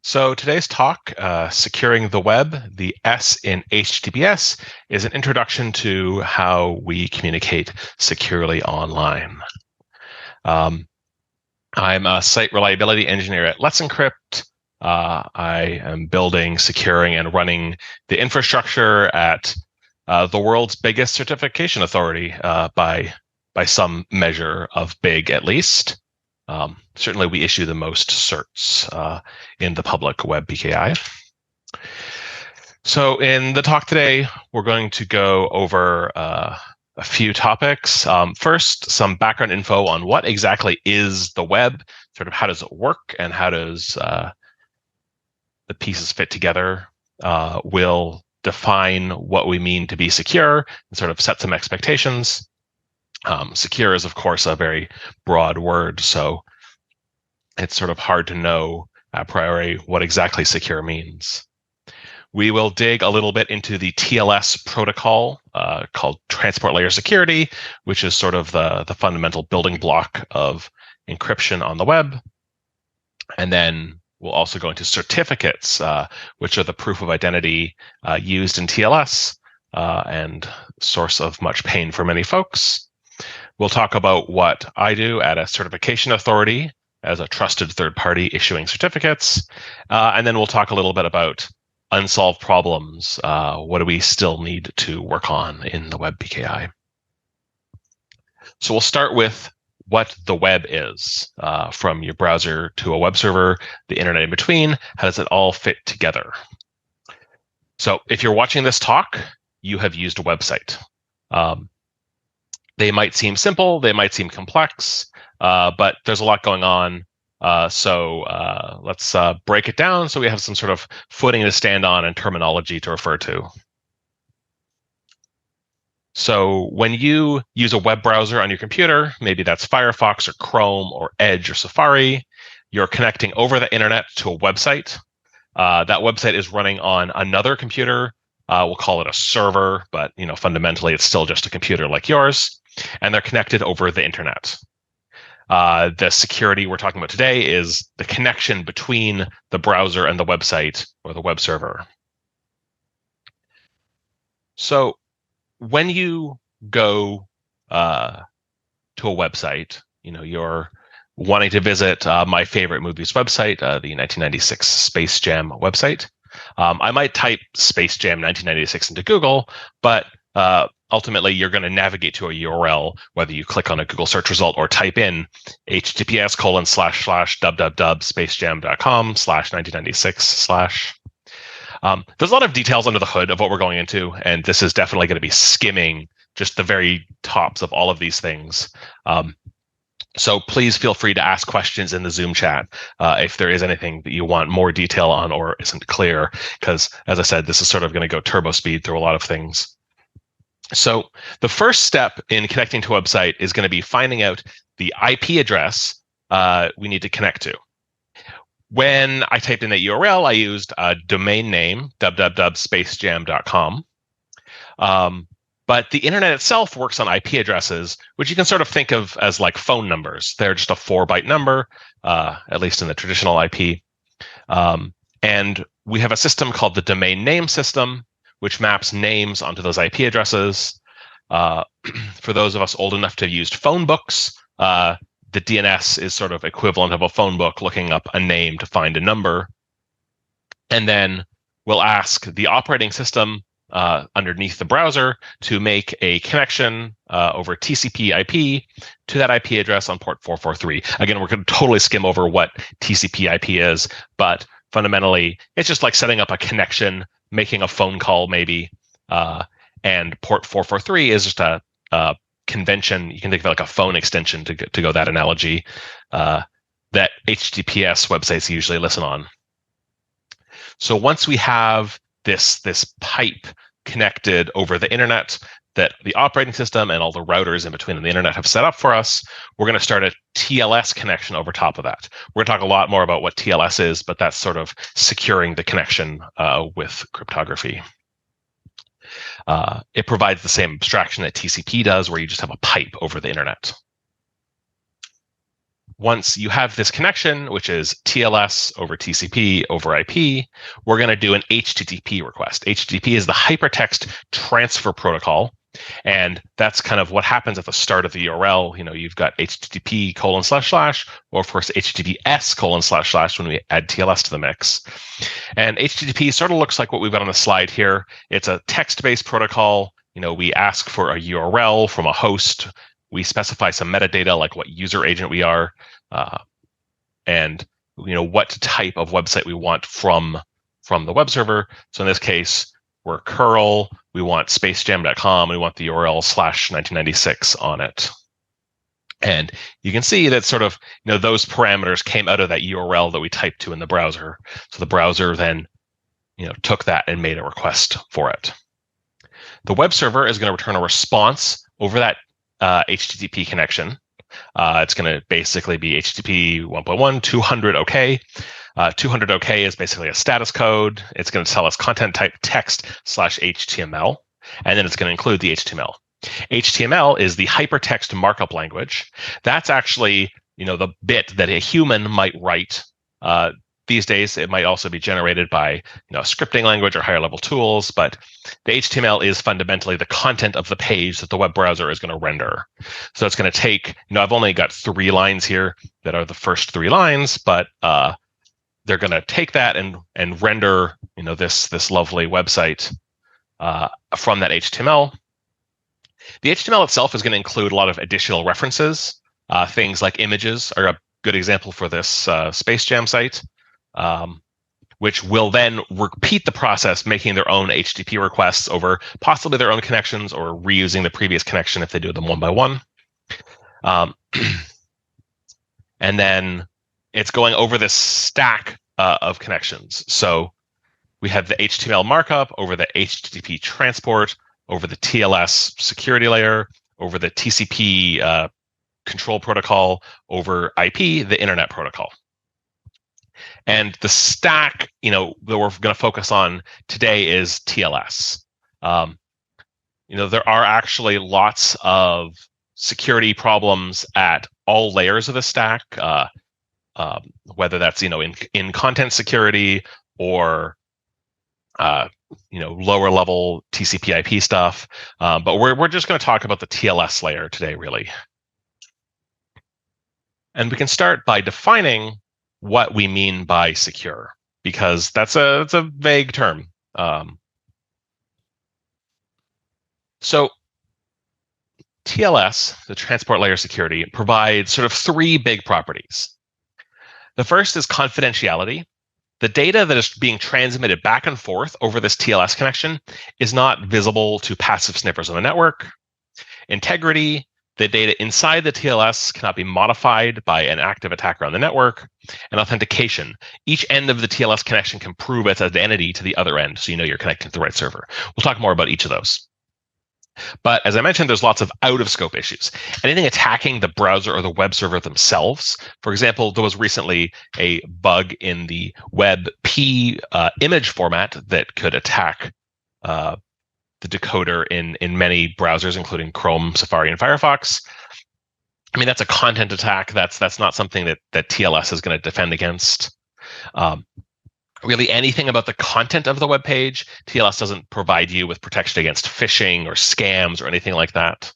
So today's talk, Securing the Web, the S in HTTPS, is an introduction to how we communicate securely online. I'm a site reliability engineer at Let's Encrypt. I am building, securing, and running the infrastructure at the world's biggest certification authority by some measure of big, at least. Certainly, we issue the most certs in the public web PKI. So in the talk today, we're going to go over a few topics. First, some background info on what exactly is the web, sort of how does it work, and how does the pieces fit together. We'll define what we mean to be secure and sort of set some expectations. Secure is, of course, a very broad word, so it's sort of hard to know a priori what exactly secure means. We will dig a little bit into the TLS protocol called Transport Layer Security, which is sort of the fundamental building block of encryption on the web. And then we'll also go into certificates, which are the proof of identity used in TLS and source of much pain for many folks. We'll talk about what I do at a certification authority as a trusted third party issuing certificates. And then we'll talk a little bit about unsolved problems. What do we still need to work on in the web PKI? So we'll start with what the web is, from your browser to a web server, the internet in between. How does it all fit together? So if you're watching this talk, you have used a website. They might seem simple, they might seem complex, but there's a lot going on. So let's break it down so we have some sort of footing to stand on and terminology to refer to. So when you use a web browser on your computer, maybe that's Firefox or Chrome or Edge or Safari, you're connecting over the internet to a website. That website is running on another computer. We'll call it a server, but fundamentally it's still just a computer like yours, and they're connected over the internet. The security we're talking about today is the connection between the browser and the website or the web server. So when you go to a website, you're wanting to visit my favorite movie's website, the 1996 Space Jam website. I might type Space Jam 1996 into Google, but ultimately, you're going to navigate to a URL, whether you click on a Google search result or type in https://www.spacejam.com/1996/. There's a lot of details under the hood of what we're going into, and this is definitely going to be skimming just the very tops of all of these things. So please feel free to ask questions in the Zoom chat if there is anything that you want more detail on or isn't clear, because as I said, this is sort of going to go turbo speed through a lot of things. So the first step in connecting to a website is going to be finding out the IP address we need to connect to. When I typed in that URL, I used a domain name, www.spacejam.com. But the internet itself works on IP addresses, which you can sort of think of as like phone numbers. They're just a 4-byte number, at least in the traditional IP. And we have a system called the domain name system, which maps names onto those IP addresses. For those of us old enough to have used phone books, the DNS is sort of equivalent of a phone book looking up a name to find a number. And then we'll ask the operating system underneath the browser to make a connection over TCP/IP to that IP address on port 443. Again, we're going to totally skim over what TCP/IP is, but fundamentally, it's just like setting up a connection, making a phone call maybe, and port 443 is just a convention. You can think of it like a phone extension to go that analogy that HTTPS websites usually listen on. So once we have this pipe connected over the internet that the operating system and all the routers in between the internet have set up for us, we're going to start a TLS connection over top of that. We're going to talk a lot more about what TLS is, but that's sort of securing the connection with cryptography. It provides the same abstraction that TCP does, where you just have a pipe over the internet. once you have this connection, which is TLS over TCP over IP, we're going to do an HTTP request. HTTP is the hypertext transfer protocol. And that's kind of what happens at the start of the URL. You've got HTTP : / or of course HTTPS : / when we add TLS to the mix. And HTTP sort of looks like what we've got on the slide here. It's a text-based protocol. We ask for a URL from a host. We specify some metadata like what user agent we are, and what type of website we want from the web server. So in this case, we're curl. We want spacejam.com. We want the URL /1996 on it. And you can see that sort of those parameters came out of that URL that we typed to in the browser. So the browser then took that and made a request for it. The web server is going to return a response over that HTTP connection. It's going to basically be HTTP 1.1 200 OK. 200 OK is basically a status code. It's going to tell us content type text /HTML, and then it's going to include the HTML. HTML is the hypertext markup language. That's actually the bit that a human might write. These days, it might also be generated by a scripting language or higher level tools, but the HTML is fundamentally the content of the page that the web browser is going to render. So it's going to take, I've only got 3 lines here that are the first 3 lines, but they're going to take that and render this lovely website from that HTML. The HTML itself is going to include a lot of additional references. Things like images are a good example for this Space Jam site. Which will then repeat the process, making their own HTTP requests over possibly their own connections or reusing the previous connection if they do them one by one. And then it's going over this stack of connections. So we have the HTML markup over the HTTP transport, over the TLS security layer, over the TCP control protocol, over IP, the internet protocol. And the stack, that we're going to focus on today is TLS. There are actually lots of security problems at all layers of the stack, whether that's in content security or lower level TCP/IP stuff. But we're just going to talk about the TLS layer today, really. And we can start by defining what we mean by secure, because it's a vague term. So TLS, the transport layer security, provides sort of 3 big properties. The first is confidentiality. The data that is being transmitted back and forth over this TLS connection is not visible to passive sniffers on the network. Integrity. The data inside the TLS cannot be modified by an active attacker on the network. And authentication. Each end of the TLS connection can prove its identity to the other end, so you're connected to the right server. We'll talk more about each of those. But as I mentioned, there's lots of out-of-scope issues. Anything attacking the browser or the web server themselves. For example, there was recently a bug in the WebP image format that could attack the decoder in many browsers, including Chrome, Safari, and Firefox. I mean, that's a content attack. That's not something that TLS is going to defend against. Really, anything about the content of the web page, TLS doesn't provide you with protection against phishing or scams or anything like that.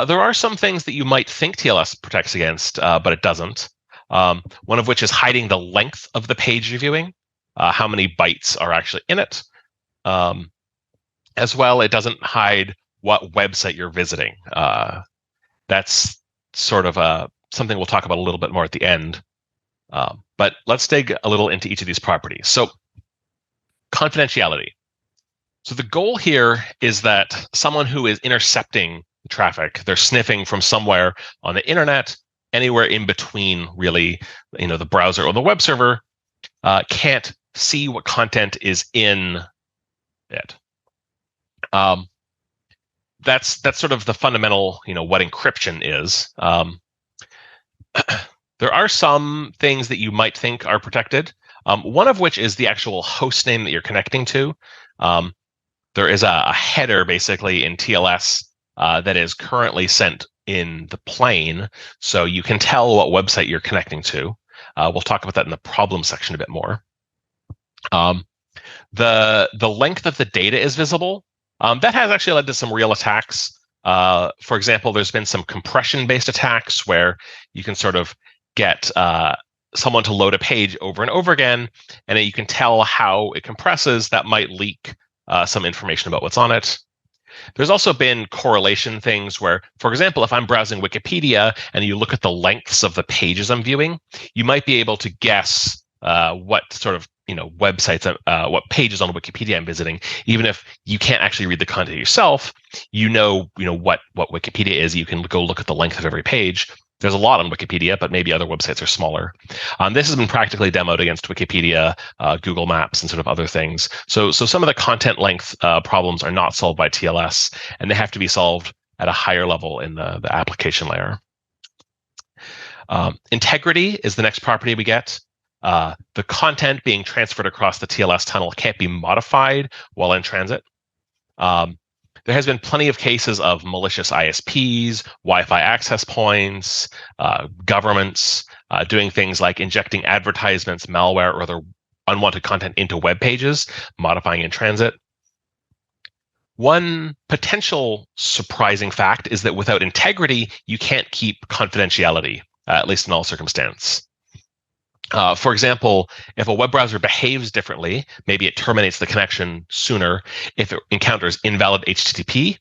There are some things that you might think TLS protects against, but it doesn't. One of which is hiding the length of the page you're viewing, how many bytes are actually in it. As well, it doesn't hide what website you're visiting. That's sort of something we'll talk about a little bit more at the end. But let's dig a little into each of these properties. So, confidentiality. So the goal here is that someone who is intercepting the traffic, they're sniffing from somewhere on the internet, anywhere in between, really, the browser or the web server, can't see what content is in it. That's sort of the fundamental, what encryption is. There are some things that you might think are protected. One of which is the actual host name that you're connecting to. There is a header basically in TLS that is currently sent in the plane, so you can tell what website you're connecting to. We'll talk about that in the problem section a bit more. The length of the data is visible. That has actually led to some real attacks. For example, there's been some compression-based attacks where you can sort of get someone to load a page over and over again, and you can tell how it compresses. That might leak some information about what's on it. There's also been correlation things where, for example, if I'm browsing Wikipedia and you look at the lengths of the pages I'm viewing, you might be able to guess what sort of websites, what pages on Wikipedia I'm visiting. Even if you can't actually read the content yourself, you know what Wikipedia is. You can go look at the length of every page. There's a lot on Wikipedia, but maybe other websites are smaller. This has been practically demoed against Wikipedia, Google Maps, and sort of other things. So some of the content length problems are not solved by TLS, and they have to be solved at a higher level in the application layer. Integrity is the next property we get. The content being transferred across the TLS tunnel can't be modified while in transit. There has been plenty of cases of malicious ISPs, Wi-Fi access points, governments doing things like injecting advertisements, malware, or other unwanted content into web pages, modifying in transit. One potential surprising fact is that without integrity, you can't keep confidentiality, at least in all circumstances. For example, if a web browser behaves differently, maybe it terminates the connection sooner if it encounters invalid HTTP,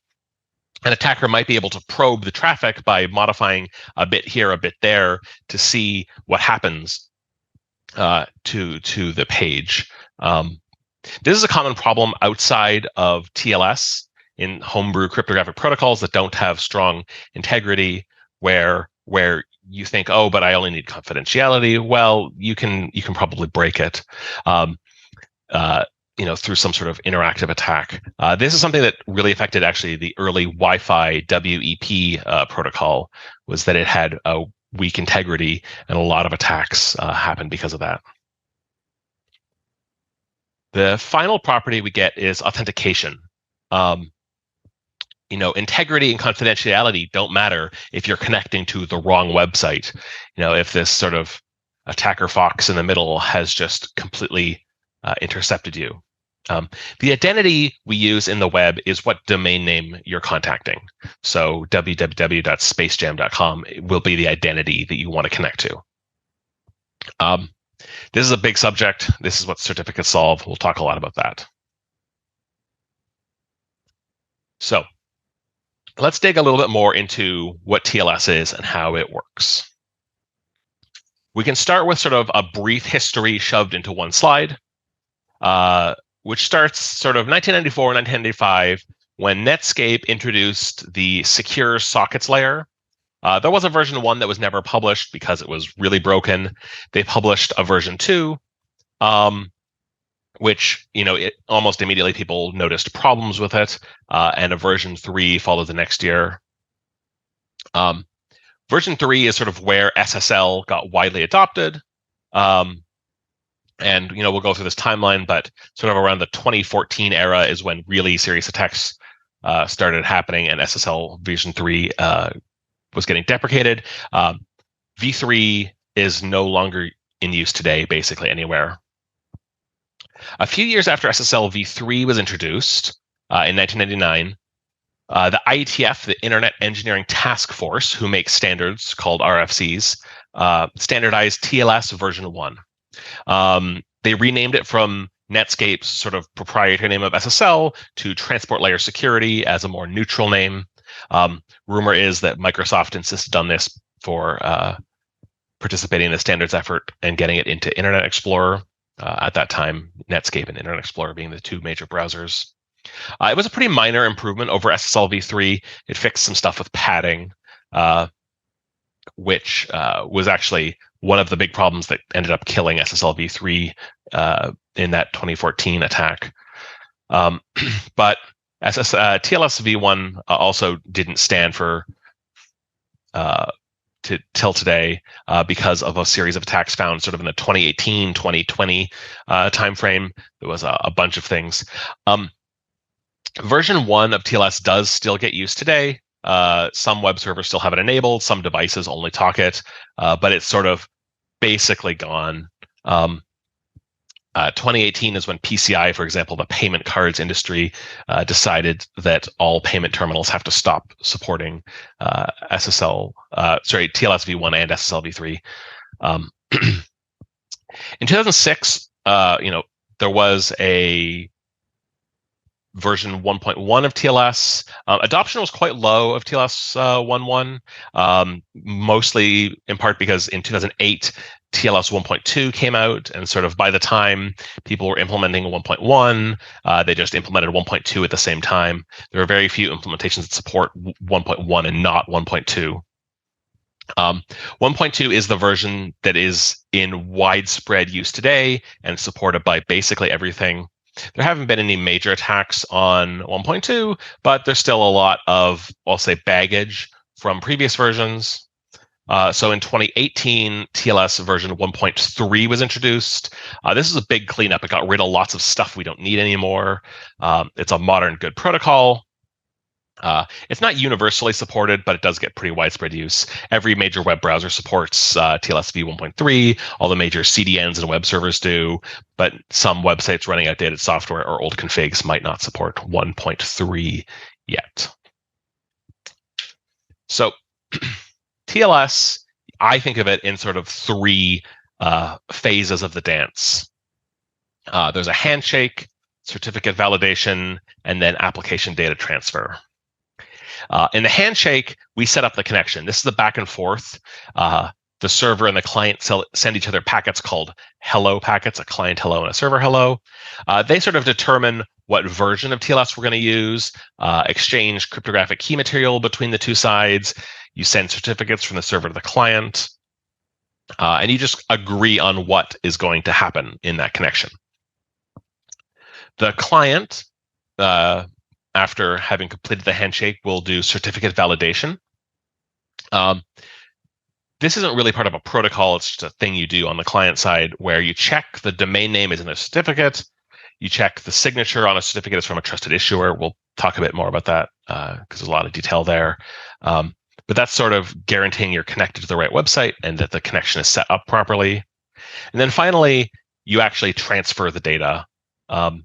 an attacker might be able to probe the traffic by modifying a bit here, a bit there to see what happens to the page. This is a common problem outside of TLS in homebrew cryptographic protocols that don't have strong integrity, where you think, oh, but I only need confidentiality. Well, you can probably break it, through some sort of interactive attack. This is something that really affected actually the early Wi-Fi WEP protocol, was that it had a weak integrity, and a lot of attacks happened because of that. The final property we get is authentication. Integrity and confidentiality don't matter if you're connecting to the wrong website. If this sort of attacker fox in the middle has just completely intercepted you. The identity we use in the web is what domain name you're contacting. So www.spacejam.com will be the identity that you want to connect to. This is a big subject. This is what certificates solve. We'll talk a lot about that. So let's dig a little bit more into what TLS is and how it works. We can start with sort of a brief history shoved into one slide, which starts sort of 1994, 1995, when Netscape introduced the secure sockets layer. There was a version 1 that was never published because it was really broken. They published a version 2, which, it almost immediately people noticed problems with it, and a version 3 followed the next year. Version 3 is sort of where SSL got widely adopted. And, we'll go through this timeline, but sort of around the 2014 era is when really serious attacks started happening, and SSL version 3 was getting deprecated. V3 is no longer in use today, basically anywhere. A few years after SSL v3 was introduced in 1999, the IETF, the Internet Engineering Task Force, who makes standards called RFCs, standardized TLS version 1. They renamed it from Netscape's sort of proprietary name of SSL to Transport Layer Security as a more neutral name. Rumor is that Microsoft insisted on this for participating in the standards effort and getting it into Internet Explorer. At that time, Netscape and Internet Explorer being the two major browsers. It was a pretty minor improvement over SSL v3. It fixed some stuff with padding, which was actually one of the big problems that ended up killing SSL v3 in that 2014 attack. But TLS v1 also didn't stand for till today because of a series of attacks found sort of in the 2018, 2020 timeframe. There was a bunch of things. Version 1 of TLS does still get used today. Some web servers still have it enabled. Some devices only talk it, but it's sort of basically gone. 2018 is when PCI, for example, the payment cards industry, decided that all payment terminals have to stop supporting TLS v1 and SSL v3. In 2006, there was a version 1.1 of TLS. Adoption was quite low of TLS 1.1, mostly in part because in 2008, TLS 1.2 came out, and sort of by the time people were implementing 1.1, they just implemented 1.2 at the same time. There are very few implementations that support 1.1 and not 1.2. 1.2 is the version that is in widespread use today and supported by basically everything. There haven't been any major attacks on 1.2, but there's still a lot of, I'll say, baggage from previous versions. So in 2018, TLS version 1.3 was introduced. This is a big cleanup. It got rid of lots of stuff we don't need anymore. It's a modern, good protocol. It's not universally supported, but it does get pretty widespread use. Every major web browser supports TLS v1.3. All the major CDNs and web servers do, but some websites running outdated software or old configs might not support 1.3 yet. So TLS, I think of it in sort of three phases of the dance. There's a handshake, certificate validation, and then application data transfer. In the handshake, we set up the connection. This is the back and forth. The server and the client send each other packets called hello packets, a client hello and a server hello. They sort of determine what version of TLS we're going to use, exchange cryptographic key material between the two sides. You send certificates from the server to the client, and you just agree on what is going to happen in that connection. The client, after having completed the handshake, will do certificate validation. This isn't really part of a protocol. It's just a thing you do on the client side where you check the domain name is in the certificate. You check the signature on a certificate is from a trusted issuer. We'll talk a bit more about that because there's a lot of detail there. But that's sort of guaranteeing you're connected to the right website and that the connection is set up properly. And then finally, you actually transfer the data. We're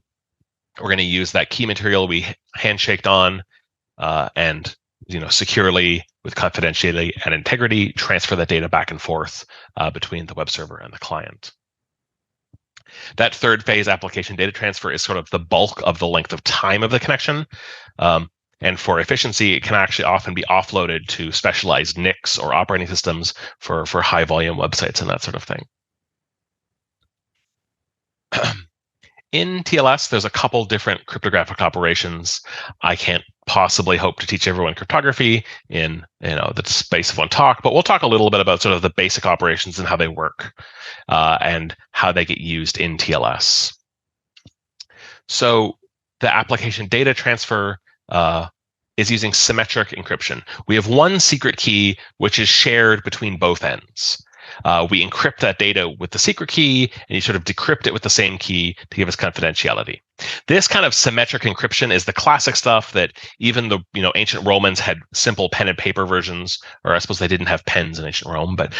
going to use that key material we handshaked on and securely, with confidentiality and integrity, transfer that data back and forth between the web server and the client. That third phase, application data transfer, is sort of the bulk of the length of time of the connection. And for efficiency, it can actually often be offloaded to specialized NICs or operating systems for high volume websites and that sort of thing. In TLS, there's a couple different cryptographic operations. I can't possibly hope to teach everyone cryptography in the space of one talk, but we'll talk a little bit about sort of the basic operations and how they work and how they get used in TLS. So the application data transfer is using symmetric encryption. We have one secret key which is shared between both ends. We encrypt that data with the secret key, and you sort of decrypt it with the same key to give us confidentiality. This kind of symmetric encryption is the classic stuff that even the ancient Romans had simple pen and paper versions, or I suppose they didn't have pens in ancient Rome, but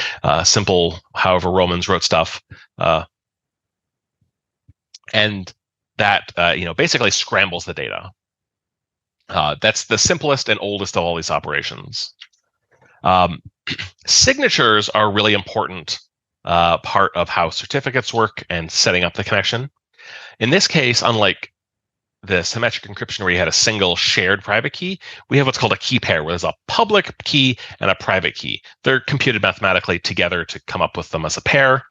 simple, however Romans wrote stuff, and that basically scrambles the data. That's the simplest and oldest of all these operations. Signatures are a really important part of how certificates work and setting up the connection. In this case, unlike the symmetric encryption where you had a single shared private key, we have what's called a key pair, where there's a public key and a private key. They're computed mathematically together to come up with them as a pair.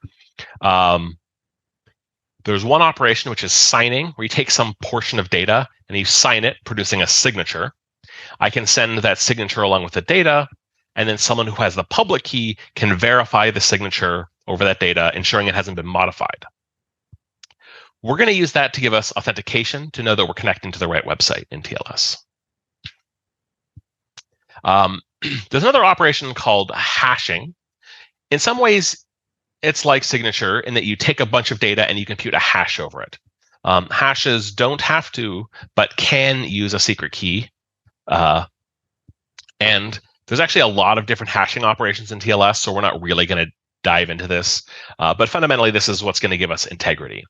There's one operation, which is signing, where you take some portion of data and you sign it, producing a signature. I can send that signature along with the data, and then someone who has the public key can verify the signature over that data, ensuring it hasn't been modified. We're going to use that to give us authentication to know that we're connecting to the right website in TLS. There's another operation called hashing. In some ways, it's like signature in that you take a bunch of data and you compute a hash over it. Hashes don't have to, but can use a secret key. And there's actually a lot of different hashing operations in TLS, so we're not really going to dive into this. But fundamentally, this is what's going to give us integrity,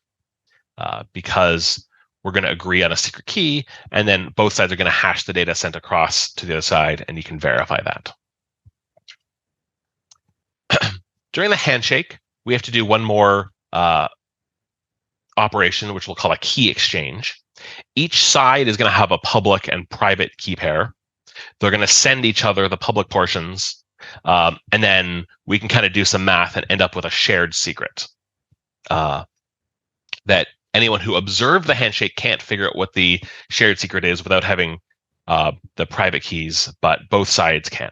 because we're going to agree on a secret key, and then both sides are going to hash the data sent across to the other side, and you can verify that. During the handshake, we have to do one more operation, which we'll call a key exchange. Each side is going to have a public and private key pair. They're going to send each other the public portions, and then we can kind of do some math and end up with a shared secret that anyone who observed the handshake can't figure out what the shared secret is without having the private keys, but both sides can.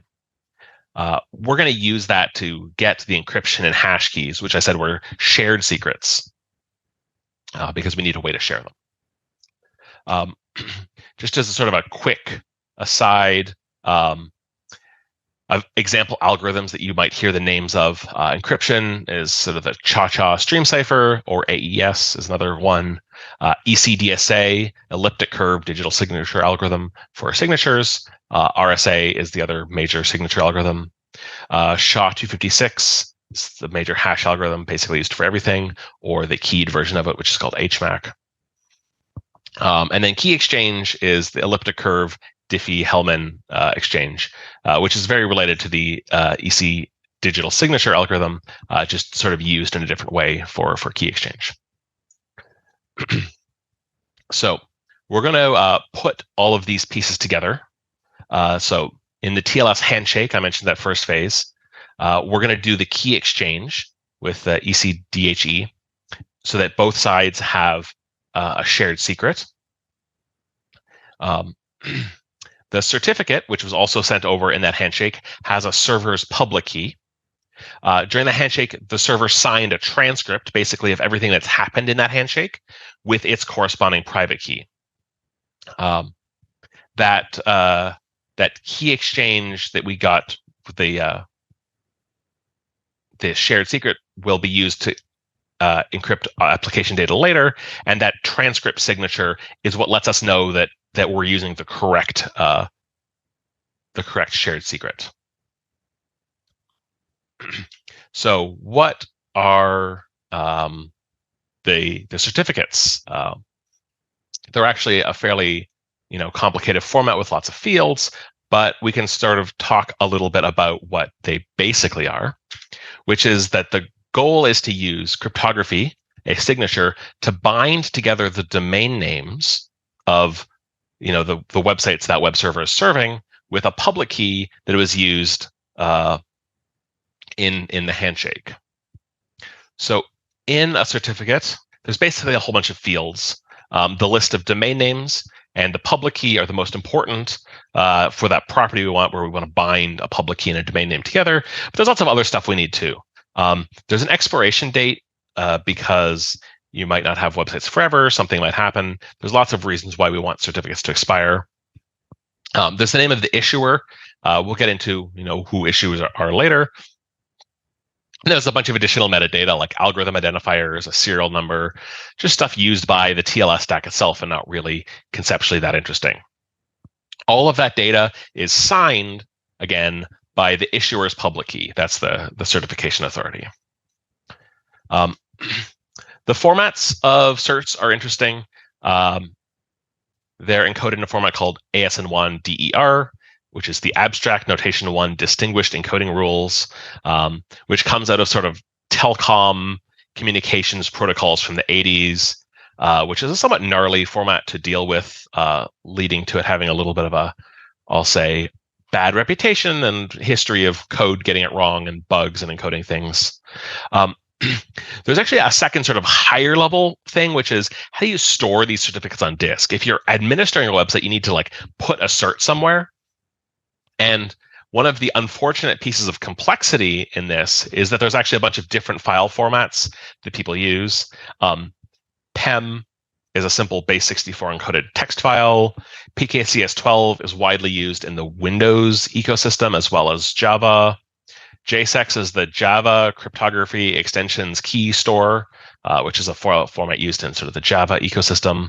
We're going to use that to get the encryption and hash keys, which I said were shared secrets, because we need a way to share them. Just as a sort of a quick aside, of example algorithms that you might hear the names of, encryption is sort of the Cha-Cha stream cipher, or AES is another one. ECDSA, elliptic curve digital signature algorithm for signatures. RSA is the other major signature algorithm. SHA-256 is the major hash algorithm, basically used for everything, or the keyed version of it, which is called HMAC. And then key exchange is the elliptic curve Diffie-Hellman exchange, which is very related to the EC digital signature algorithm, just sort of used in a different way for key exchange. So we're going to put all of these pieces together. So in the TLS handshake, I mentioned that first phase, we're going to do the key exchange with the ECDHE so that both sides have a shared secret. The certificate, which was also sent over in that handshake, has a server's public key. During the handshake, the server signed a transcript, basically, of everything that's happened in that handshake with its corresponding private key. That key exchange that we got, the shared secret, will be used to encrypt application data later, and that transcript signature is what lets us know that we're using the correct shared secret. So what are the certificates? They're actually a fairly complicated format with lots of fields, but we can sort of talk a little bit about what they basically are, which is that the goal is to use cryptography, a signature, to bind together the domain names of the websites that web server is serving with a public key that was used in the handshake. So in a certificate, there's basically a whole bunch of fields. The list of domain names and the public key are the most important for that property we want, where we want to bind a public key and a domain name together. But there's lots of other stuff we need too. There's an expiration date because you might not have websites forever. Something might happen. There's lots of reasons why we want certificates to expire. There's the name of the issuer. We'll get into who issuers are later. And there's a bunch of additional metadata like algorithm identifiers, a serial number, just stuff used by the TLS stack itself and not really conceptually that interesting. All of that data is signed, again, by the issuer's public key. That's the certification authority. The formats of certs are interesting. They're encoded in a format called ASN1 DER, which is the abstract notation 1 distinguished encoding rules, which comes out of sort of telecom communications protocols from the 80s, which is a somewhat gnarly format to deal with, leading to it having a little bit of a, I'll say, bad reputation and history of code getting it wrong and bugs and encoding things. There's actually a second sort of higher level thing, which is how do you store these certificates on disk? If you're administering a website, you need to put a cert somewhere. And one of the unfortunate pieces of complexity in this is that there's actually a bunch of different file formats that people use. PEM is a simple base64 encoded text file. PKCS12 is widely used in the Windows ecosystem as well as Java. JSEX is the Java cryptography extensions key store, which is a format used in sort of the Java ecosystem.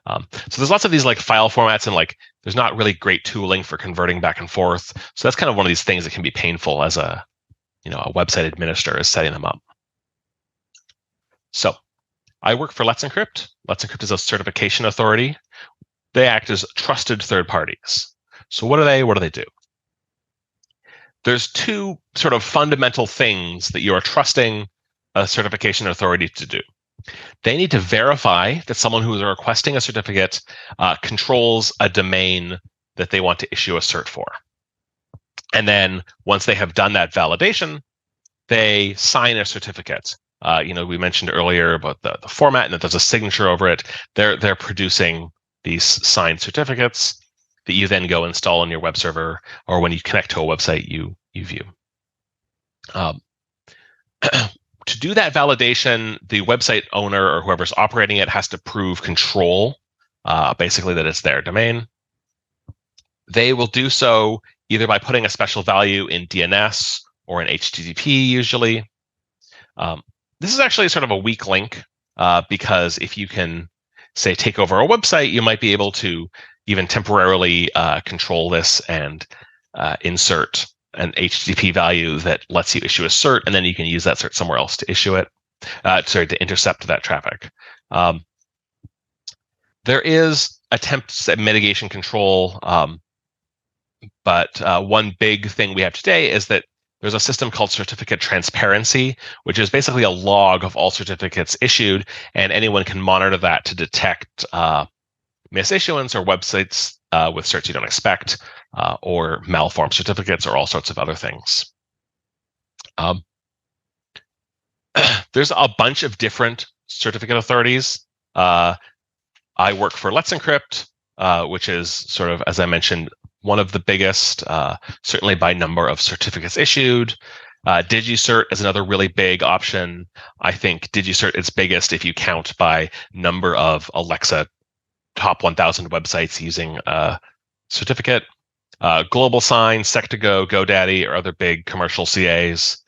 So there's lots of these like file formats, and like there's not really great tooling for converting back and forth. So that's kind of one of these things that can be painful as a website administrator is setting them up. So I work for Let's Encrypt. Let's Encrypt is a certification authority. They act as trusted third parties. So what are they? What do they do? There's two sort of fundamental things that you are trusting a certification authority to do. They need to verify that someone who is requesting a certificate controls a domain that they want to issue a cert for. And then once they have done that validation, they sign a certificate. We mentioned earlier about the format and that there's a signature over it. They're producing these signed certificates that you then go install on your web server, or when you connect to a website, you view. To do that validation, the website owner or whoever's operating it has to prove control, basically that it's their domain. They will do so either by putting a special value in DNS or in HTTP usually. This is actually sort of a weak link because if you can, say, take over a website, you might be able to even temporarily control this and insert an HTTP value that lets you issue a cert, and then you can use that cert somewhere else to issue it, to intercept that traffic. There is attempts at mitigation control, but one big thing we have today is that there's a system called certificate transparency, which is basically a log of all certificates issued, and anyone can monitor that to detect misissuance or websites with certs you don't expect, or malformed certificates, or all sorts of other things. There's a bunch of different certificate authorities. I work for Let's Encrypt, which is sort of, as I mentioned, one of the biggest, certainly by number of certificates issued. DigiCert is another really big option. I think DigiCert is biggest if you count by number of Alexa top 1,000 websites using a certificate. GlobalSign, Sec2Go, GoDaddy are other big commercial CAs.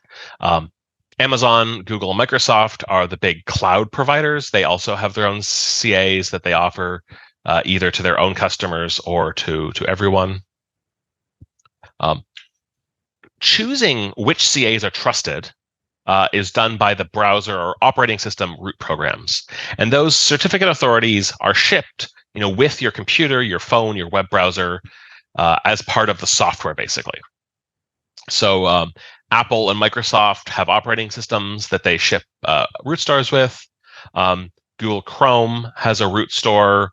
Amazon, Google, and Microsoft are the big cloud providers. They also have their own CAs that they offer either to their own customers or to everyone. Choosing which CAs are trusted is done by the browser or operating system root programs. And those certificate authorities are shipped with your computer, your phone, your web browser as part of the software, basically. So Apple and Microsoft have operating systems that they ship root stores with. Google Chrome has a root store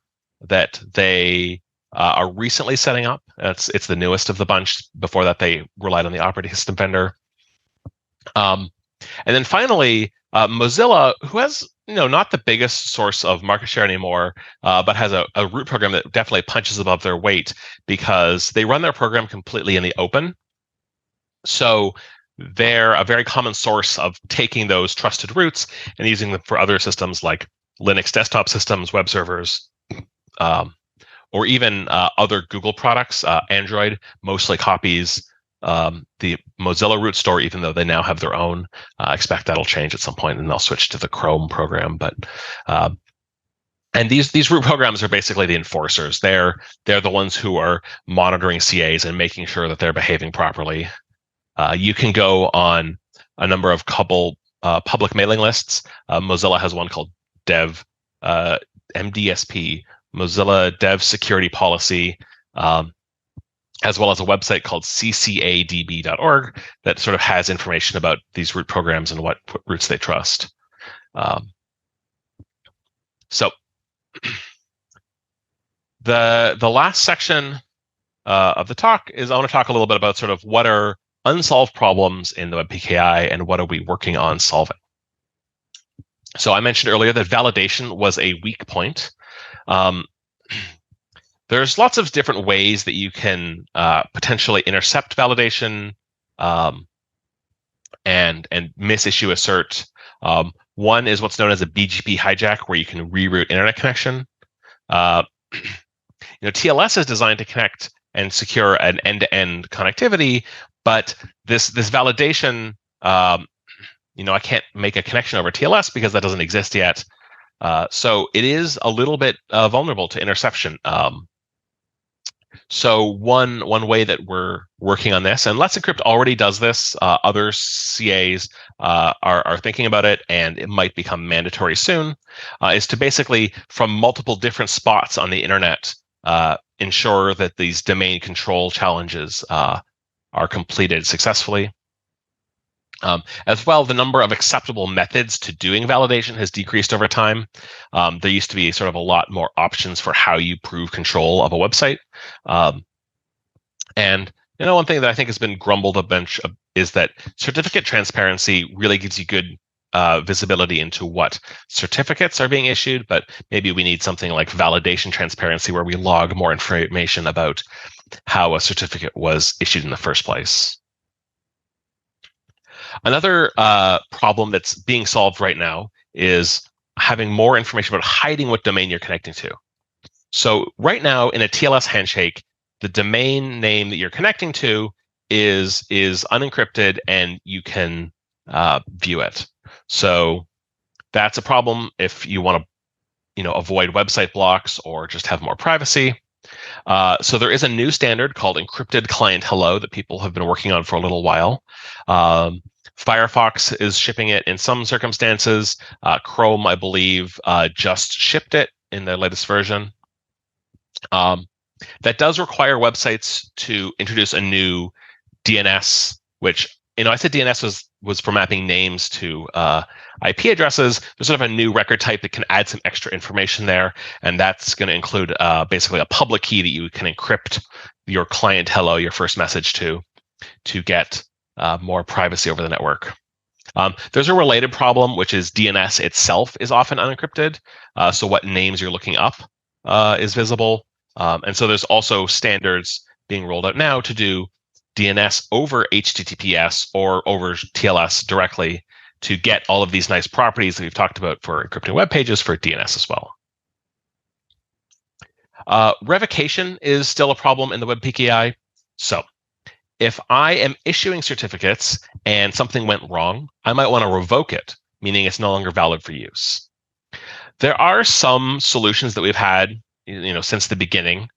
that they are recently setting up. It's the newest of the bunch. Before that, they relied on the operating system vendor. And then finally, Mozilla, who has not the biggest source of market share anymore, but has a root program that definitely punches above their weight because they run their program completely in the open. So they're a very common source of taking those trusted roots and using them for other systems like Linux desktop systems, web servers, or even other Google products. Android mostly copies the Mozilla root store, even though they now have their own. I expect that'll change at some point, and they'll switch to the Chrome program. But and these root programs are basically the enforcers. They're the ones who are monitoring CAs and making sure that they're behaving properly. You can go on a number of public mailing lists. Mozilla has one called Dev MDSP, Mozilla Dev Security Policy, as well as a website called ccadb.org that sort of has information about these root programs and what roots they trust. So the last section of the talk is I want to talk a little bit about sort of what are unsolved problems in the Web PKI and what are we working on solving. So I mentioned earlier that validation was a weak point. There's lots of different ways that you can potentially intercept validation and misissue a cert. One is what's known as a BGP hijack, where you can reroute internet connection. TLS is designed to connect and secure an end-to-end connectivity, but this validation, I can't make a connection over TLS because that doesn't exist yet. So it is a little bit vulnerable to interception. So one way that we're working on this, and Let's Encrypt already does this. Other CAs are thinking about it, and it might become mandatory soon. Is to basically, from multiple different spots on the internet, ensure that these domain control challenges are completed successfully. As well, the number of acceptable methods to doing validation has decreased over time. There used to be sort of a lot more options for how you prove control of a website. And one thing that I think has been grumbled a bunch is that certificate transparency really gives you good visibility into what certificates are being issued, but maybe we need something like validation transparency where we log more information about how a certificate was issued in the first place. Another problem that's being solved right now is having more information about hiding what domain you're connecting to. So right now in a TLS handshake, the domain name that you're connecting to is unencrypted and you can view it. So that's a problem if you want to avoid website blocks or just have more privacy. So there is a new standard called Encrypted Client Hello that people have been working on for a little while. Firefox is shipping it in some circumstances. Chrome, I believe, just shipped it in their latest version. That does require websites to introduce a new DNS, which, I said DNS was for mapping names to IP addresses. There's sort of a new record type that can add some extra information there, and that's going to include basically a public key that you can encrypt your client hello, your first message to get more privacy over the network. There's a related problem, which is DNS itself is often unencrypted. So what names you're looking up is visible. And so there's also standards being rolled out now to do DNS over HTTPS or over TLS directly to get all of these nice properties that we've talked about for encrypting web pages for DNS as well. Revocation is still a problem in the Web PKI. So if I am issuing certificates and something went wrong, I might want to revoke it, meaning it's no longer valid for use. There are some solutions that we've had, since the beginning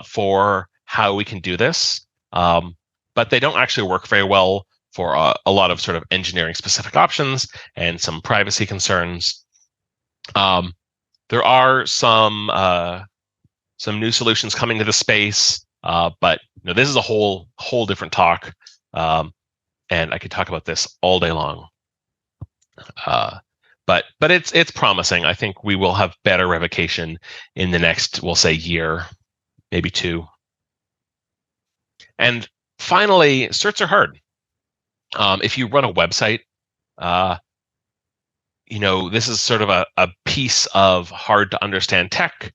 for how we can do this, but they don't actually work very well for a lot of sort of engineering specific options and some privacy concerns. There are some new solutions coming to the space, but this is a whole different talk, and I could talk about this all day long. But it's promising. I think we will have better revocation in the next, we'll say, year, maybe two. And finally, certs are hard. If you run a website, this is sort of a piece of hard to understand tech.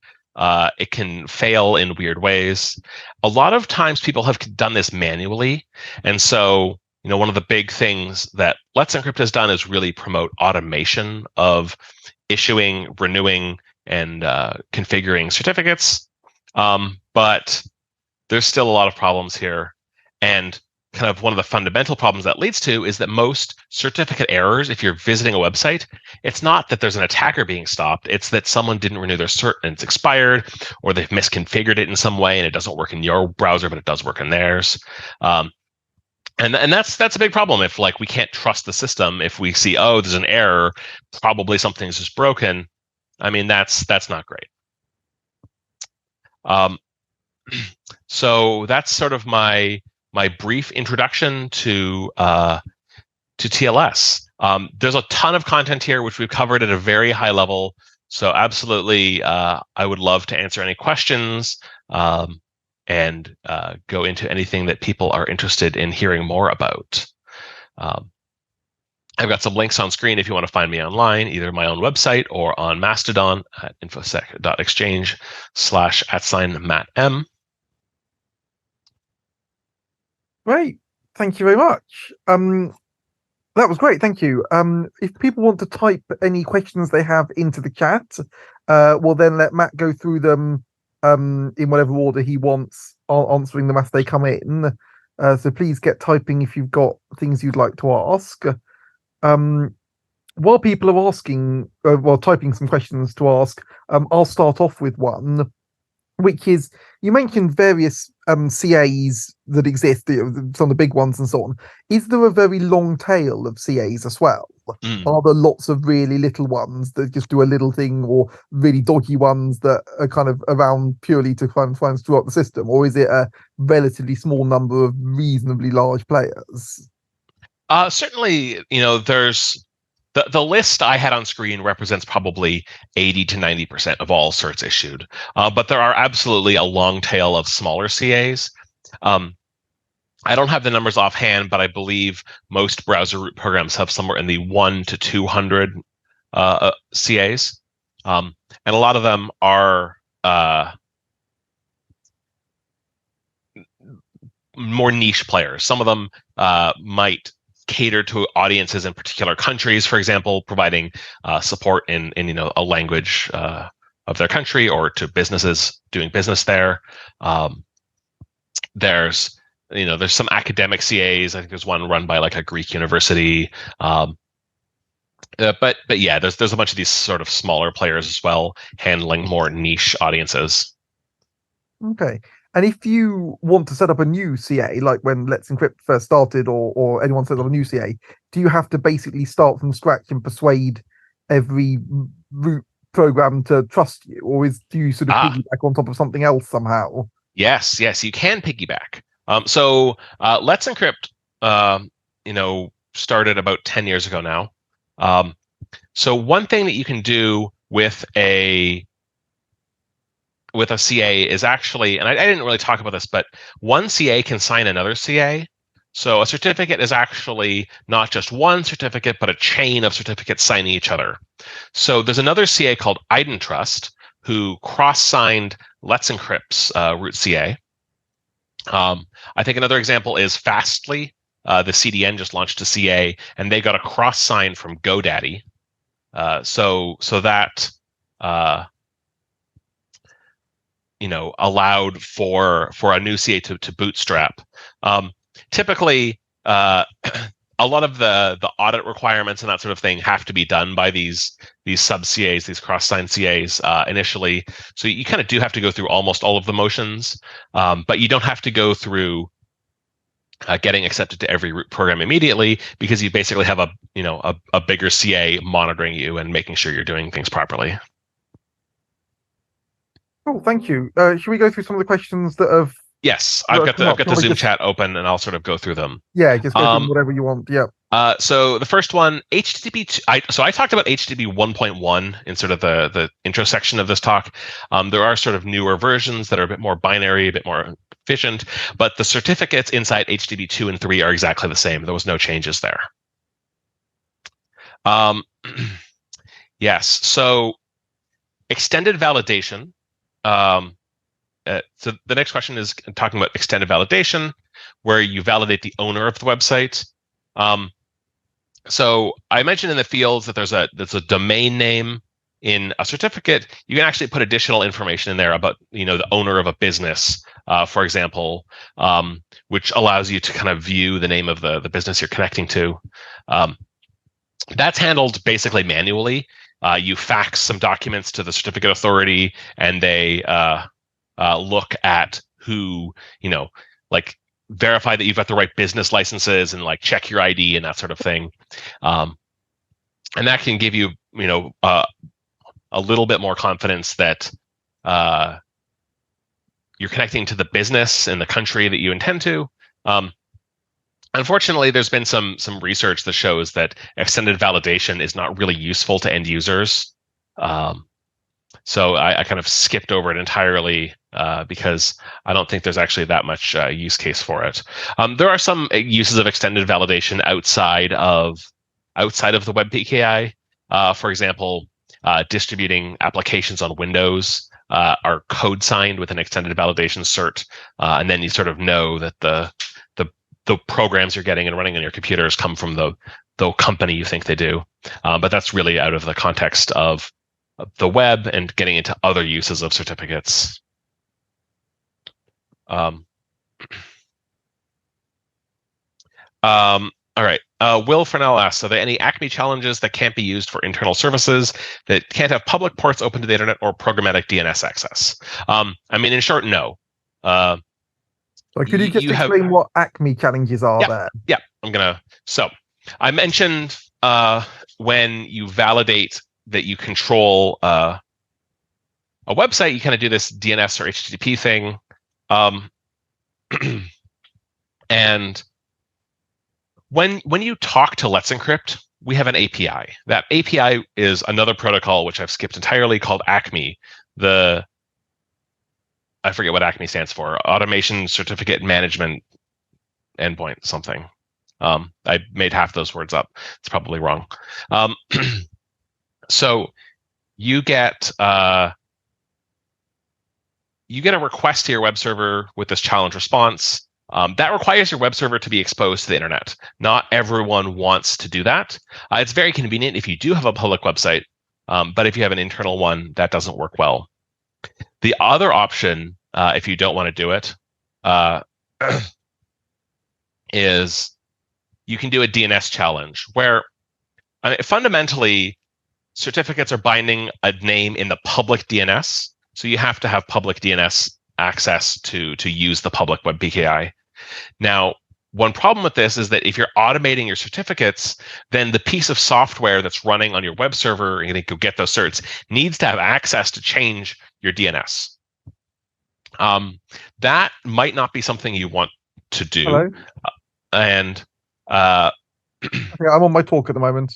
It can fail in weird ways. A lot of times people have done this manually. And so, one of the big things that Let's Encrypt has done is really promote automation of issuing, renewing, and configuring certificates. But there's still a lot of problems here. And kind of one of the fundamental problems that leads to is that most certificate errors, if you're visiting a website, it's not that there's an attacker being stopped. It's that someone didn't renew their cert and it's expired, or they've misconfigured it in some way and it doesn't work in your browser, but it does work in theirs. And that's a big problem. If we can't trust the system, if we see, oh, there's an error, probably something's just broken. I mean, that's not great. So that's sort of my brief introduction to TLS. There's a ton of content here, which we've covered at a very high level. So absolutely, I would love to answer any questions and go into anything that people are interested in hearing more about. I've got some links on screen if you want to find me online, either my own website or on Mastodon at infosec.exchange/@MattM. Great. Thank you very much. That was great. Thank you. If people want to type any questions they have into the chat, we'll then let Matt go through them in whatever order he wants, answering them as they come in. So please get typing if you've got things you'd like to ask. while people are asking, typing some questions to ask, I'll start off with one, which is you mentioned various CAs that exist, some of the big ones and so on. Is there a very long tail of CAs as well? Are there lots of really little ones that just do a little thing, or really dodgy ones that are kind of around purely to try and screw up the system? Or is it a relatively small number of reasonably large players? Certainly, there's the list I had on screen represents probably 80 to 90% of all certs issued. But there are absolutely a long tail of smaller CAs. I don't have the numbers offhand, but I believe most browser root programs have somewhere in the 1 to 200 CAs. And a lot of them are more niche players. Some of them might cater to audiences in particular countries, for example, providing support in a language of their country, or to businesses doing business there. There's some academic CAs. I think there's one run by like a Greek university. But yeah, there's a bunch of these sort of smaller players as well, handling more niche audiences. Okay. And if you want to set up a new CA, like when Let's Encrypt first started, or anyone sets up a new CA, do you have to basically start from scratch and persuade every root program to trust you, or do you sort of piggyback on top of something else somehow? Yes, you can piggyback. So Let's Encrypt, started about 10 years ago now. So one thing that you can do with a CA is actually, and I didn't really talk about this, but one CA can sign another CA. So a certificate is actually not just one certificate, but a chain of certificates signing each other. So there's another CA called IdenTrust who cross-signed Let's Encrypt's root CA. I think another example is Fastly. The CDN just launched a CA, and they got a cross sign from GoDaddy. So that allowed for a new CA to bootstrap. Typically, a lot of the audit requirements and that sort of thing have to be done by these sub CAs, these cross sign CAs initially. So you kind of do have to go through almost all of the motions, but you don't have to go through getting accepted to every root program immediately, because you basically have a bigger CA monitoring you and making sure you're doing things properly. Oh, thank you. Should we go through some of the questions that have? Yes, I've got the Zoom chat open, and I'll sort of go through them. Yeah, just go through whatever you want. Yeah. So the first one, HTTP. I talked about HTTP 1.1 in sort of the intro section of this talk. There are sort of newer versions that are a bit more binary, a bit more efficient, but the certificates inside HTTP 2 and 3 are exactly the same. There was no changes there. Yes. So extended validation. So the next question is talking about extended validation, where you validate the owner of the website. So I mentioned in the fields that there's a domain name in a certificate. You can actually put additional information in there about the owner of a business, for example, which allows you to kind of view the name of the business you're connecting to. That's handled basically manually. You fax some documents to the certificate authority, and they look at who, like verify that you've got the right business licenses and like check your ID and that sort of thing. And that can give you, a little bit more confidence that you're connecting to the business in the country that you intend to. Unfortunately, there's been some research that shows that extended validation is not really useful to end users. So I kind of skipped over it entirely because I don't think there's actually that much use case for it. There are some uses of extended validation outside of the Web PKI. For example, distributing applications on Windows are code signed with an extended validation cert, and then you sort of know that the programs you're getting and running on your computers come from the company you think they do. But that's really out of the context of the web and getting into other uses of certificates. All right. Will Fresnel asks, are there any Acme challenges that can't be used for internal services that can't have public ports open to the internet or programmatic DNS access? I mean, in short, no. So could you just You have, explain what Acme challenges are there? yeah, so I mentioned when you validate that you control a website, you kind of do this DNS or HTTP thing. And when you talk to Let's Encrypt, we have an API. That API is another protocol, which I've skipped entirely, called ACME. I forget what ACME stands for. Automation Certificate Management Endpoint something. I made half those words up. It's probably wrong. So you get a request to your web server with this challenge response. That requires your web server to be exposed to the internet. Not everyone wants to do that. It's very convenient if you do have a public website, but if you have an internal one, that doesn't work well. The other option, if you don't want to do it, is you can do a DNS challenge where fundamentally certificates are binding a name in the public DNS. So you have to have public DNS access to use the public web PKI. Now, one problem with this is that if you're automating your certificates, then the piece of software that's running on your web server and you go get those certs needs to have access to change your DNS. That might not be something you want to do. Hello? And I'm on my talk at the moment.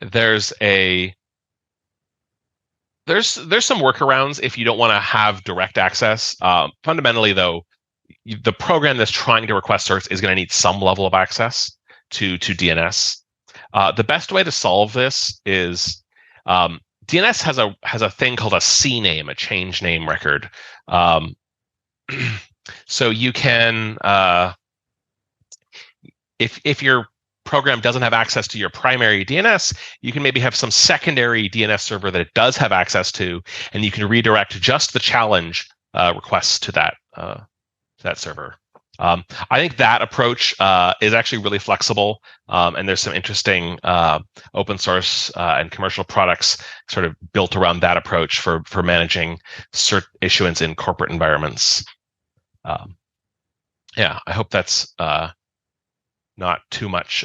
There's some workarounds if you don't want to have direct access. Fundamentally, though, the program that's trying to request certs is going to need some level of access to DNS. The best way to solve this is DNS has a thing called a CNAME, a change name record. So you can, if your program doesn't have access to your primary DNS, you can maybe have some secondary DNS server that it does have access to, and you can redirect just the challenge requests to that server. I think that approach is actually really flexible, and there's some interesting open source and commercial products sort of built around that approach for managing cert issuance in corporate environments. Yeah, I hope that's not too much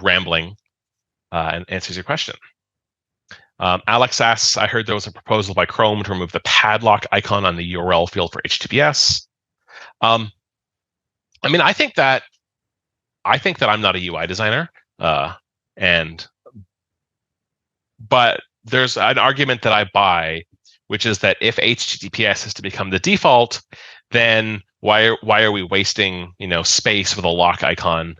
rambling and answers your question. Alex asks, I heard there was a proposal by Chrome to remove the padlock icon on the URL field for HTTPS. I mean, I think that I'm not a UI designer, but there's an argument that I buy, which is that if HTTPS is to become the default, then why are we wasting space with a lock icon?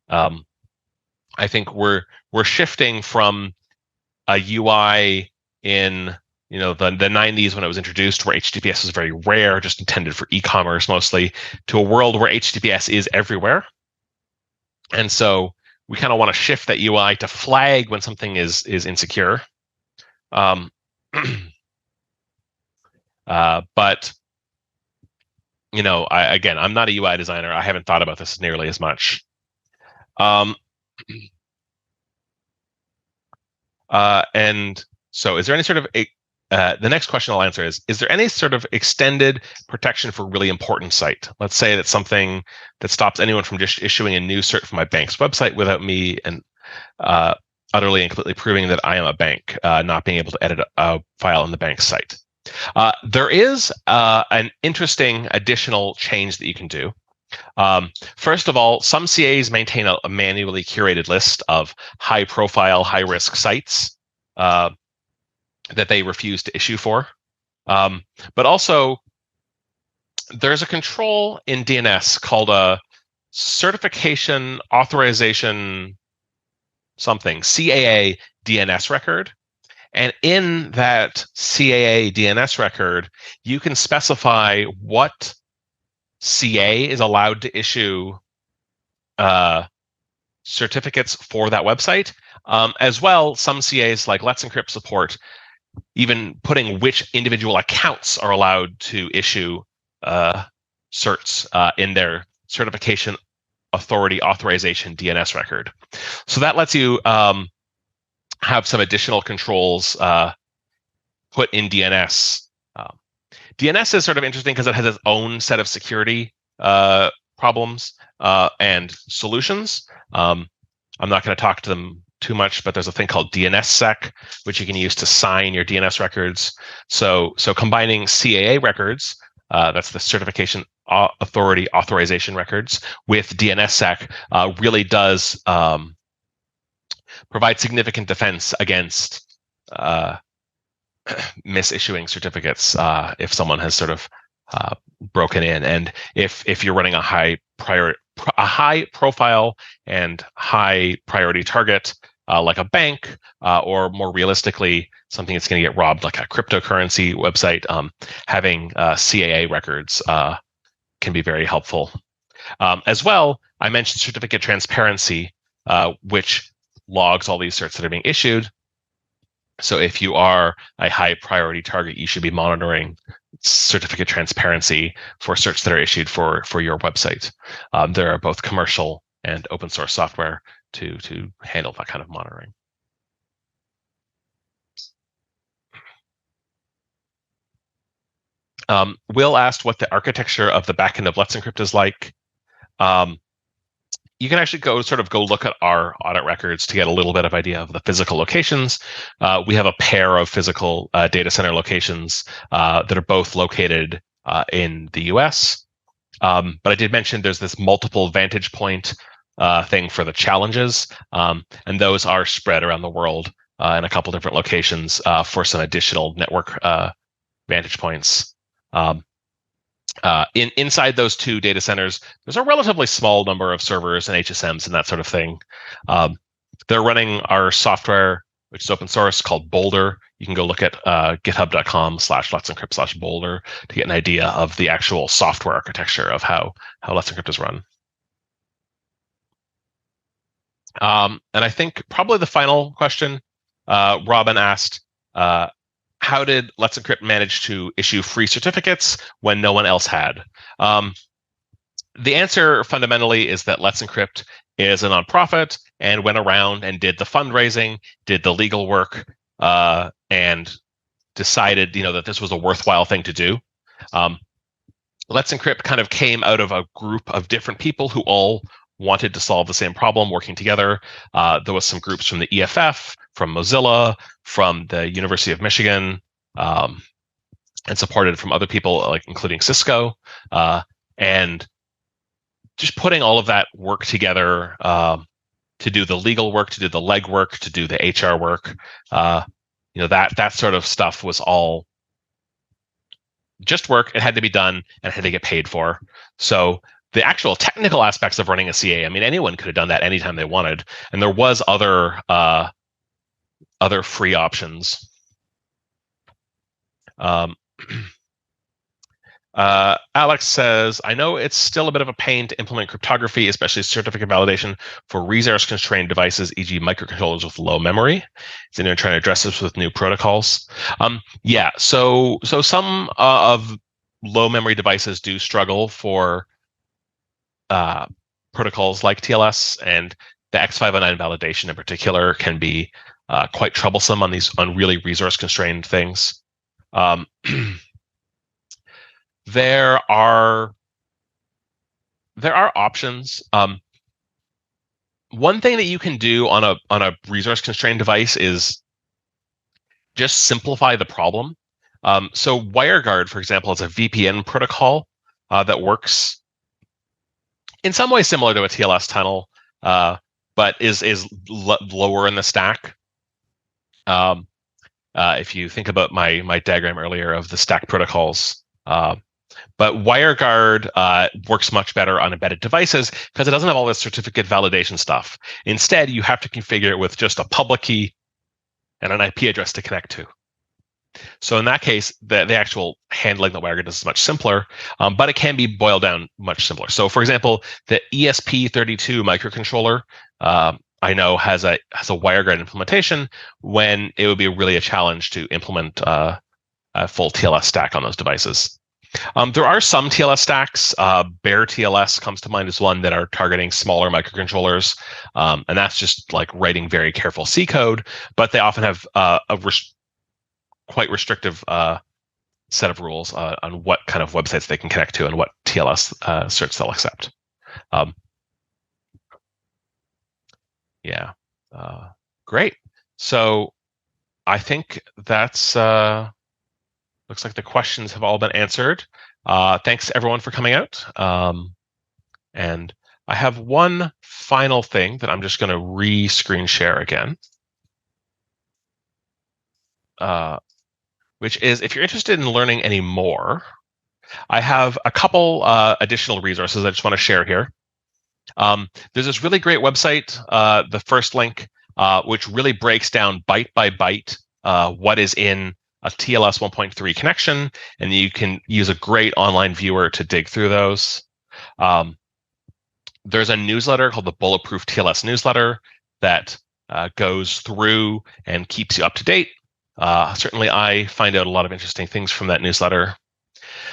I think we're shifting from a UI in the 90s when it was introduced, where HTTPS was very rare, just intended for e-commerce mostly, to a world where HTTPS is everywhere. And so we kind of want to shift that UI to flag when something is insecure. But I'm not a UI designer. I haven't thought about this nearly as much. And so is there any sort of the next question I'll answer is there any sort of extended protection for really important site? Let's say that's something that stops anyone from just issuing a new cert for my bank's website without me and utterly and completely proving that I am a bank, not being able to edit a file on the bank's site. There is an interesting additional change that you can do. First of all, some CAs maintain a manually curated list of high-profile, high-risk sites that they refuse to issue for. But also, there's a control in DNS called a certification authorization something, CAA DNS record. And in that CAA DNS record, you can specify what CA is allowed to issue certificates for that website. As well, some CAs like Let's Encrypt support even putting which individual accounts are allowed to issue certs in their certification authority authorization DNS record. So that lets you have some additional controls put in DNS. DNS is sort of interesting because it has its own set of security problems and solutions. I'm not going to talk to them too much, but there's a thing called DNSSEC, which you can use to sign your DNS records. So combining CAA records, that's the certification authority authorization records, with DNSSEC really does provide significant defense against misissuing certificates if someone has sort of broken in, and if you're running a high profile and high priority target like a bank, or more realistically something that's going to get robbed like a cryptocurrency website, having CAA records can be very helpful. As well, I mentioned certificate transparency, which logs all these certs that are being issued. So if you are a high priority target, you should be monitoring certificate transparency for certs that are issued for your website. There are both commercial and open source software to handle that kind of monitoring. Will asked what the architecture of the backend of Let's Encrypt is like. You can actually go look at our audit records to get a little bit of idea of the physical locations. We have a pair of physical data center locations that are both located in the US. But I did mention there's this multiple vantage point thing for the challenges, and those are spread around the world in a couple different locations for some additional network vantage points. Inside those two data centers, there's a relatively small number of servers and HSMs and that sort of thing. They're running our software, which is open source, called Boulder. You can go look at github.com/let'sencrypt/boulder to get an idea of the actual software architecture of how Let's Encrypt is run. And I think probably the final question, Robin asked, how did Let's Encrypt manage to issue free certificates when no one else had? The answer fundamentally is that Let's Encrypt is a nonprofit and went around and did the fundraising, did the legal work, and decided that this was a worthwhile thing to do. Let's Encrypt kind of came out of a group of different people who all wanted to solve the same problem, working together. There was some groups from the EFF, from Mozilla, from the University of Michigan, and supported from other people, like including Cisco, and just putting all of that work together to do the legal work, to do the leg work, to do the HR work. That sort of stuff was all just work. It had to be done and it had to get paid for. So the actual technical aspects of running a CA, I mean, anyone could have done that anytime they wanted, and there was other free options. Alex says, I know it's still a bit of a pain to implement cryptography, especially certificate validation for resource-constrained devices, e.g. microcontrollers with low memory. Is anyone trying to address this with new protocols? Yeah, so some of low memory devices do struggle for protocols like TLS, and the X509 validation in particular can be quite troublesome on really resource-constrained things. There are options. One thing that you can do on a resource-constrained device is just simplify the problem. So WireGuard, for example, is a VPN protocol that works in some way similar to a TLS tunnel, but is lower in the stack. If you think about my diagram earlier of the stack protocols, but WireGuard works much better on embedded devices because it doesn't have all this certificate validation stuff. Instead, you have to configure it with just a public key and an IP address to connect to. So in that case, the actual handling that WireGuard does is much simpler, but it can be boiled down much simpler. So for example, the ESP32 microcontroller, I know has a WireGuard implementation when it would be really a challenge to implement a full TLS stack on those devices. There are some TLS stacks. Bare TLS comes to mind as one that are targeting smaller microcontrollers, and that's just like writing very careful C code. But they often have quite restrictive set of rules on what kind of websites they can connect to and what TLS certs they'll accept. Yeah, great. So I think that's looks like the questions have all been answered. Thanks everyone for coming out. And I have one final thing that I'm just going to re-screen share again. Which is, if you're interested in learning any more, I have a couple additional resources I just want to share here. There's this really great website, the first link, which really breaks down byte by byte what is in a TLS 1.3 connection, and you can use a great online viewer to dig through those. There's a newsletter called the Bulletproof TLS newsletter that goes through and keeps you up to date. Certainly, I find out a lot of interesting things from that newsletter.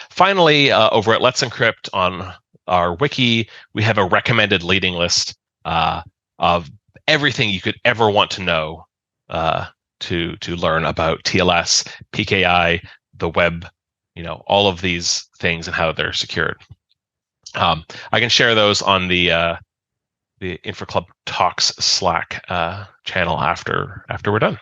Finally, over at Let's Encrypt on our wiki, we have a recommended leading list of everything you could ever want to know to learn about TLS, PKI, the web, all of these things and how they're secured. I can share those on the InfraClub Talks Slack channel after we're done.